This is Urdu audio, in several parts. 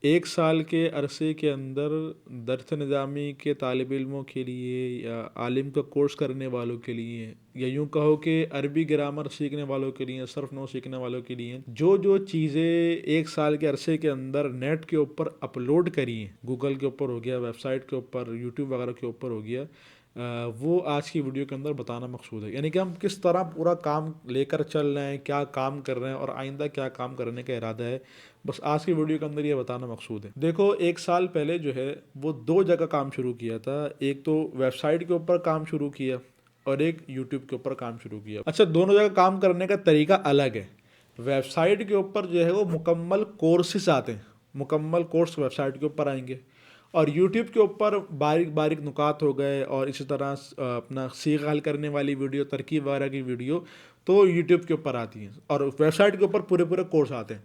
ایک سال کے عرصے کے اندر درس نظامی کے طالب علموں کے لیے یا عالم کا کورس کرنے والوں کے لیے یا یوں کہو کہ عربی گرامر سیکھنے والوں کے لیے صرف نو سیکھنے والوں کے لیے جو چیزیں ایک سال کے عرصے کے اندر نیٹ کے اوپر اپلوڈ کری ہیں، گوگل کے اوپر ہو گیا، ویب سائٹ کے اوپر، یوٹیوب وغیرہ کے اوپر ہو گیا، وہ آج کی ویڈیو کے اندر بتانا مقصود ہے، یعنی کہ ہم کس طرح پورا کام لے کر چل رہے ہیں، کیا کام کر رہے ہیں اور آئندہ کیا کام کرنے کا ارادہ ہے، بس آج کی ویڈیو کے اندر یہ بتانا مقصود ہے۔ دیکھو، ایک سال پہلے جو ہے وہ دو جگہ کام شروع کیا تھا، ایک تو ویب سائٹ کے اوپر کام شروع کیا اور ایک یوٹیوب کے اوپر کام شروع کیا۔ اچھا، دونوں جگہ کام کرنے کا طریقہ الگ ہے۔ ویب سائٹ کے اوپر جو ہے وہ مکمل کورسز آتے ہیں، مکمل کورس ویب سائٹ کے اوپر آئیں گے، اور یوٹیوب کے اوپر باریک باریک نکات ہو گئے اور اسی طرح اپنا صیغہ حل کرنے والی ویڈیو، ترکیب وغیرہ کی ویڈیو تو یوٹیوب کے اوپر آتی ہیں، اور ویب سائٹ کے اوپر پورے پورے کورس آتے ہیں۔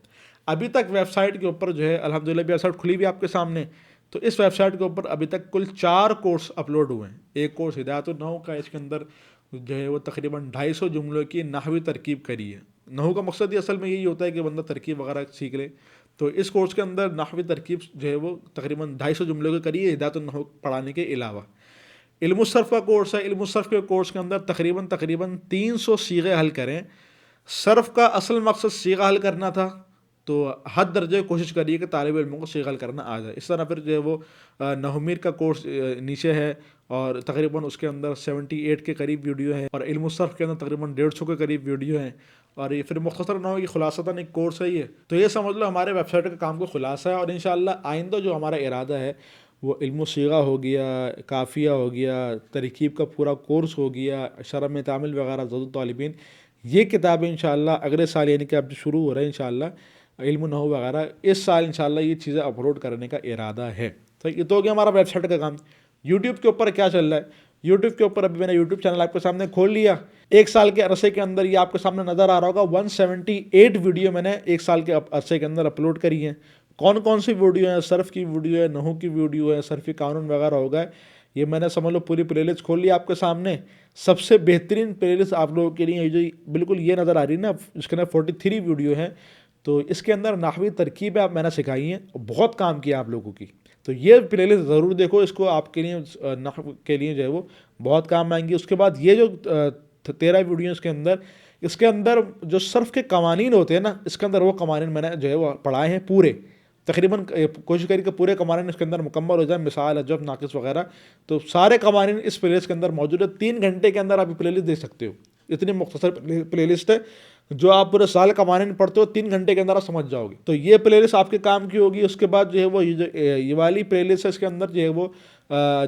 ابھی تک ویب سائٹ کے اوپر جو ہے الحمدللہ ویب سائٹ کھلی بھی آپ کے سامنے، تو اس ویب سائٹ کے اوپر ابھی تک کل 4 کورس اپلوڈ ہوئے ہیں۔ ایک کورس ہدایت النحو کا، اس کے اندر جو ہے وہ تقریباً 250 جملوں کی نحوی ترکیب کری ہے۔ نحو کا مقصد ہی اصل میں یہی ہوتا ہے کہ بندہ ترکیب وغیرہ سیکھ لے، تو اس کورس کے اندر نحوی ترکیب جو ہے وہ تقریباً 250 جملوں کی کری ہے ہدایت النحو پڑھانے کے علاوہ۔ علم الصرف کا کورس ہے، علم الصرف کے کورس کے اندر تقریباً 300 صیغے حل کریں۔ صرف کا اصل مقصد صیغہ حل کرنا تھا، تو حد درجے کوشش کریے کہ طالب علموں کو صیغہ حل کرنا آ جائے۔ اس طرح پھر جو ہے وہ نحومیر کا کورس نیچے ہے، اور تقریباً اس کے اندر 78 کے قریب ویڈیو ہیں، اور علم الصرف کے اندر تقریباً 150 کے قریب ویڈیو ہیں، اور یہ پھر مختصر نہ ہو کہ خلاصتاً ایک کورس ہے یہ، تو یہ سمجھ لو ہمارے ویب سائٹ کا کام کو خلاصہ ہے۔ اور انشاءاللہ آئندہ جو ہمارا ارادہ ہے وہ علم الصیغہ ہو گیا، کافیہ ہو گیا، ترکیب کا پورا کورس ہو گیا، شرح میں تعامل وغیرہ زاد الطالبین، یہ کتابیں انشاءاللہ اگلے سال، یعنی کہ اب جو شروع ہو رہا ہے انشاءاللہ علم النحو وغیرہ، اس سال انشاءاللہ یہ چیزیں اپلوڈ کرنے کا ارادہ ہے۔ تو یہ تو ہو گیا ہمارا ویب سائٹ کا کام۔ یوٹیوب کے اوپر کیا چل رہا ہے؟ یوٹیوب کے اوپر ابھی میں نے یوٹیوب چینل آپ کے سامنے کھول لیا۔ ایک سال کے عرصے کے اندر یہ آپ کے سامنے نظر آ رہا ہوگا، 178 ویڈیو میں نے ایک سال کے عرصے کے اندر اپلوڈ کری ہیں۔ کون کون سی ویڈیو ہیں؟ صرف کی ویڈیو ہے، نحو کی ویڈیو ہے، صرفی قانون وغیرہ ہو گئے، یہ میں نے سمجھ لو پوری پلے لسٹ کھول لی آپ کے سامنے۔ سب سے بہترین پلے لسٹ آپ لوگوں کے لیے جو بالکل یہ نظر آ رہی ہے نا، اس کے اندر 43 ویڈیو ہیں، تو اس کے اندر نحوی ترکیبیں میں نے سکھائی ہیں، بہت کام کیا آپ لوگوں کی، تو یہ پلے لسٹ ضرور دیکھو، اس کو آپ کے لیے نحو کے لیے جو ہے وہ بہت کام آئیں گی۔ اس کے بعد یہ جو 13 ویڈیو اس کے اندر جو صرف کے قوانین ہوتے ہیں نا، اس کے اندر وہ قوانین میں نے جو ہے وہ پڑھائے ہیں پورے، تقریباً کوشش کری کہ پورے قوانین اس کے اندر مکمل ہو جائیں، مثال، اجب، ناقص وغیرہ، تو سارے قوانین اس پلے لسٹ کے اندر موجود ہے۔ 3 گھنٹے کے اندر آپ یہ پلے لسٹ دیکھ سکتے ہو، اتنی مختصر پلے لسٹ ہے، جو آپ پورے سال قوانین پڑھتے ہو 3 گھنٹے کے اندر آپ سمجھ جاؤ گے، تو یہ پلے لسٹ آپ کے کام کی ہوگی۔ اس کے بعد جو ہے وہ یہ والی پلے لسٹ ہے، اس کے اندر جو ہے وہ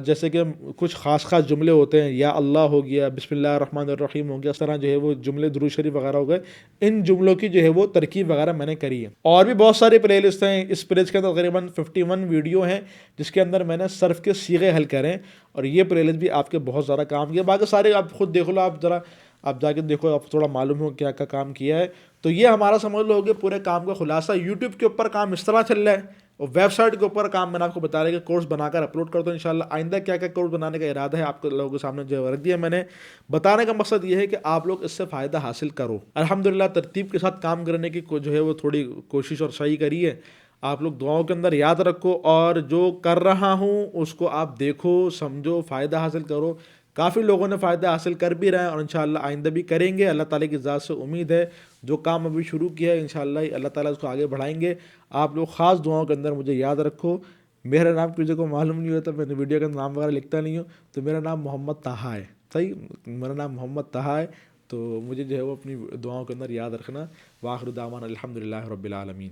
جیسے کہ کچھ خاص جملے ہوتے ہیں، یا اللہ ہو گیا، بسم اللہ الرحمن الرحیم ہو گیا، اس طرح جو ہے وہ جملے درود شریف وغیرہ ہو گئے، ان جملوں کی جو ہے وہ ترکیب وغیرہ میں نے کری ہے۔ اور بھی بہت ساری پلے لسٹ ہیں، اس پلے لسٹ کے اندر تقریباً 51 ویڈیو ہیں، جس کے اندر میں نے صرف کے صیغے حل کریں، اور یہ پلے لسٹ بھی آپ کے بہت زیادہ کام کیا۔ باقی سارے آپ خود دیکھ لو، آپ ذرا آپ جا کے دیکھو، آپ تھوڑا معلوم ہو کیا کیا کام کیا ہے۔ تو یہ ہمارا سمجھ لو کہ پورے کام کا خلاصہ۔ یوٹیوب کے اوپر کام اس طرح چل رہا ہے، اور ویب سائٹ کے اوپر کام میں نے آپ کو بتا رہا ہے کہ کورس بنا کر اپلوڈ کر دو انشاءاللہ۔ آئندہ کیا کیا کورس بنانے کا ارادہ ہے آپ کے لوگوں کے سامنے جو رکھ دیا میں نے۔ بتانے کا مقصد یہ ہے کہ آپ لوگ اس سے فائدہ حاصل کرو۔ الحمدللہ ترتیب کے ساتھ کام کرنے کی جو ہے وہ تھوڑی کوشش اور صحیح کری ہے۔ آپ لوگ دعاؤں کے اندر یاد رکھو، اور جو کر رہا ہوں اس کو آپ دیکھو، سمجھو، فائدہ حاصل کرو۔ کافی لوگوں نے فائدہ حاصل کر بھی رہے ہیں، اور انشاءاللہ آئندہ بھی کریں گے، اللہ تعالیٰ کی ذات سے امید ہے۔ جو کام ابھی شروع کیا ہے انشاءاللہ اللہ تعالیٰ اس کو آگے بڑھائیں گے۔ آپ لوگ خاص دعاؤں کے اندر مجھے یاد رکھو۔ میرا نام کسی کو معلوم نہیں ہوتا، میں نے ویڈیو کا نام وغیرہ لکھتا نہیں ہوں، تو میرا نام محمد طہا ہے، صحیح، میرا نام محمد طہا ہے، تو مجھے جو ہے وہ اپنی دعاؤں کے اندر یاد رکھنا۔ وآخر دعوانا الحمدللہ رب العالمین۔